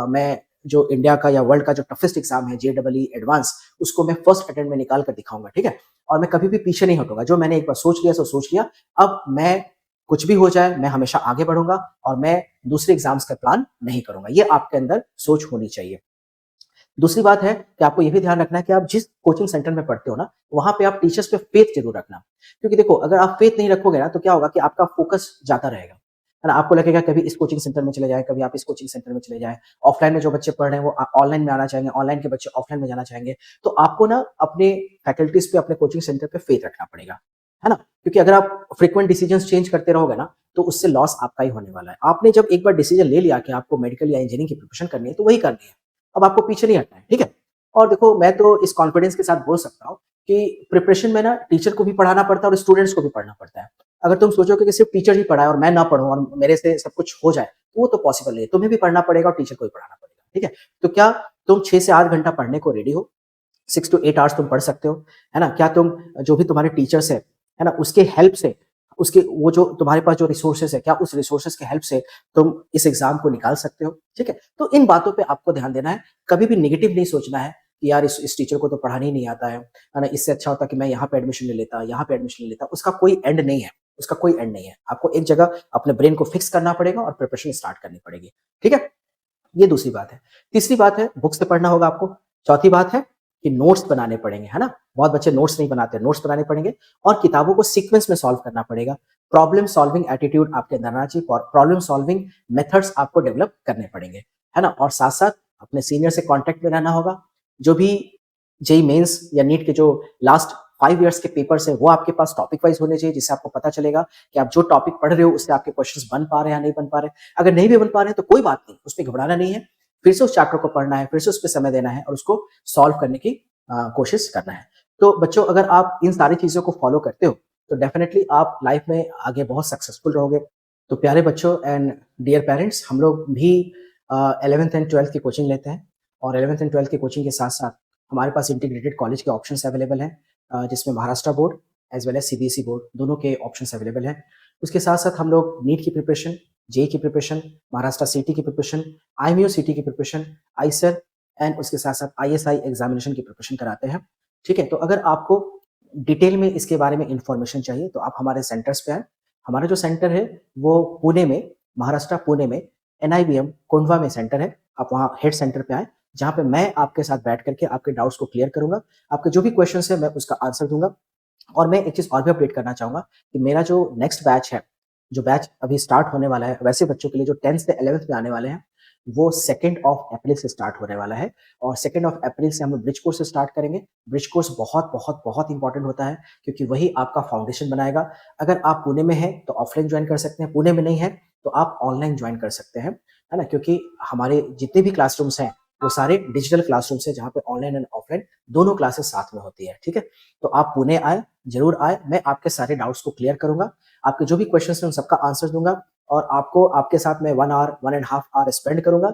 मैं जो इंडिया का या वर्ल्ड का जो टफेस्ट एग्जाम है जेईई एडवांस, उसको मैं फर्स्ट अटेम्प्ट में निकाल कर दिखाऊंगा, ठीक है? और मैं कभी भी पीछे नहीं हटूंगा। जो मैंने एक बार सोच लिया सो सोच लिया। अब मैं कुछ भी हो जाए, मैं हमेशा आगे बढ़ूंगा और मैं दूसरे एग्जाम्स का प्लान नहीं करूंगा। ये आपके अंदर सोच होनी चाहिए। दूसरी बात है कि आपको ये भी ध्यान रखना है कि आप जिस कोचिंग सेंटर में पढ़ते हो ना, वहाँ पे आप टीचर्स पे फेथ ज़रूर रखना। क्योंकि देखो, अगर आप फेथ नहीं रखोगे ना, तो क्या होगा कि आपका फ़ोकस जाता रहेगा, है ना? आपको लगेगा कभी इस कोचिंग सेंटर में चले जाएँ, कभी आप इस कोचिंग सेंटर में चले जाएँ। ऑफ़लाइन में जो बच्चे पढ़ रहे हैं, वो ऑनलाइन में आना चाहेंगे, ऑनलाइन के बच्चे ऑफ़लाइन में जाना चाहेंगे। तो आपको ना अपने फैकल्टीज़ पे, अपने कोचिंग सेंटर पे फेथ रखना पड़ेगा, है ना? क्योंकि अगर आप फ्रीक्वेंट डिसीजंस चेंज करते रहोगे ना, तो उससे लॉस आपका ही होने वाला है। आपने जब एक बार डिसीजन ले लिया कि आपको मेडिकल या इंजीनियरिंग की प्रिपरेशन करनी है, तो वही करनी है। अब आपको पीछे नहीं हटना है, ठीक है? और देखो, मैं तो इस कॉन्फिडेंस के साथ बोल सकता हूँ कि प्रिपरेशन में ना टीचर को भी पढ़ाना पड़ता है और स्टूडेंट्स को भी पढ़ना पड़ता है। अगर तुम सोचोगे कि सिर्फ टीचर ही पढ़ाए और मैं ना पढ़ूँ और मेरे से सब कुछ हो जाए, तो वो तो पॉसिबल नहीं है। तुम्हें भी पढ़ना पड़ेगा और टीचर को भी पढ़ाना पड़ेगा, ठीक है? तो क्या तुम 6 से 8 घंटा पढ़ने को रेडी हो? 6 टू 8 आवर्स तुम पढ़ सकते हो, है ना? क्या तुम जो भी तुम्हारे टीचर्स हैं, है ना? उसके हेल्प से, उसके वो जो तुम्हारे पास जो रिसोर्सेज़ है, क्या उस रिसोर्सेज़ के हेल्प से तुम इस एग्ज़ाम को निकाल सकते हो, ठीक है? तो इन बातों पे आपको ध्यान देना है। कभी भी नेगेटिव नहीं सोचना है कि यार इस टीचर को तो पढ़ाना ही नहीं आता है ना? इससे अच्छा होता कि मैं यहाँ पे एडमिशन ले लेता, यहाँ पे एडमिशन ले लेता। उसका कोई एंड नहीं है, उसका कोई एंड नहीं है। आपको एक जगह अपने ब्रेन को फिक्स करना पड़ेगा और प्रिपरेशन स्टार्ट करनी पड़ेगी, ठीक है? ये दूसरी बात है। तीसरी बात है, बुक से पढ़ना होगा आपको। चौथी बात है कि नोट्स बनाने पड़ेंगे, है ना? बहुत बच्चे नोट्स नहीं बनाते, नोट्स बनाने पड़ेंगे और किताबों को सीक्वेंस में सॉल्व करना पड़ेगा। प्रॉब्लम सॉल्विंग एटीट्यूड आपके अंदर आना चाहिए और प्रॉब्लम सॉल्विंग मेथड्स आपको डेवलप करने पड़ेंगे, है ना? और साथ-साथ अपने सीनियर से कॉन्टैक्ट में रहना होगा। जो भी जेईई मेंस या नीट के जो लास्ट 5 इयर्स के पेपर्स हैं, वो आपके पास टॉपिक वाइज़ होने चाहिए, जिससे आपको पता चलेगा कि आप जो टॉपिक पढ़ रहे हो, उससे आपके क्वेश्चंस बन पा रहे हैं या नहीं बन पा रहे हैं। अगर नहीं भी बन पा रहे हैं, तो कोई बात नहीं, उसमें घबराना नहीं है। फिर से उस चैप्टर को पढ़ना है, फिर से उस पे समय देना है और उसको सॉल्व करने की कोशिश करना है। तो बच्चों, अगर आप इन सारी चीज़ों को फॉलो करते हो, तो डेफ़िनेटली आप लाइफ़ में आगे बहुत सक्सेसफुल रहोगे। तो प्यारे बच्चों एंड डियर पेरेंट्स, हम लोग भी 11th एंड 12th की कोचिंग लेते हैं और 11th एंड 12th की कोचिंग के साथ-साथ हमारे पास इंटीग्रेटेड कॉलेज के ऑप्शंस अवेलेबल हैं, जिसमें Maharashtra board as well as CBSE board, दोनों के ऑप्शंस अवेलेबल हैं। उसके साथ-साथ हम लोग नीट की प्रिपरेशन, जेईई की प्रिपरेशन, महाराष्ट्र सीटी की प्रिपरेशन, आईएमयू सीटी की प्रिपरेशन, आईसर एंड उसके साथ-साथ आईएसआई एग्जामिनेशन की प्रिपरेशन कराते हैं। ठीक है? तो अगर आपको डिटेल में इसके बारे में इन्फॉर्मेशन चाहिए, तो आप हमारे सेंटर्स पे आएँ। हमारा जो सेंटर है, वो पुणे में, महाराष्ट्र पुणे में एनआईबीएम कोंढवा में सेंटर है। आप वहाँ हेड सेंटर पे आएँ, जहाँ पे मैं आपके साथ बैठ करके आपके डाउट्स को क्लियर करूँगा। आपके जो भी क्वेश्चन्स हैं, मैं उसका आंसर दूँगा। और मैं एक चीज़ और भी अपडेट करना चाहूँगा कि मेरा जो नेक्स्ट बैच है, जो बैच अभी स्टार्ट होने वाला है, वैसे बच्चों के लिए जो 10th से 11th में आने वाले हैं, वो 2nd ऑफ अप्रैल से स्टार्ट होने वाला है और 2nd ऑफ अप्रैल से हम लोग ब्रिज कोर्स से स्टार्ट करेंगे। ब्रिज कोर्स बहुत, बहुत, बहुत इंपॉर्टेंट होता है क्योंकि वही आपका फाउंडेशन बनाएगा। अगर आप पुणे में हैं, तो ऑफलाइन जॉइन कर सकते हैं, पुणे में नहीं है, तो आप ऑनलाइन जॉइन कर सकते हैं, है ना? क्योंकि हमारे जितने भी क्लासरूम्स हैं, वो सारे डिजिटल क्लासरूम्स हैं, जहाँ पे ऑनलाइन एंड ऑफलाइन दोनों क्लासेस साथ में होती है, ठीक है? तो आप पुणे आएँ, ज़रूर आएँ, मैं आपके सारे डाउट्स को क्लियर करूँगा। आपके जो भी क्वेश्चन्स हैं, उन सबका आंसर दूँगा और आपको आपके साथ मैं 1 hour, 1 and half hour spend करूँगा।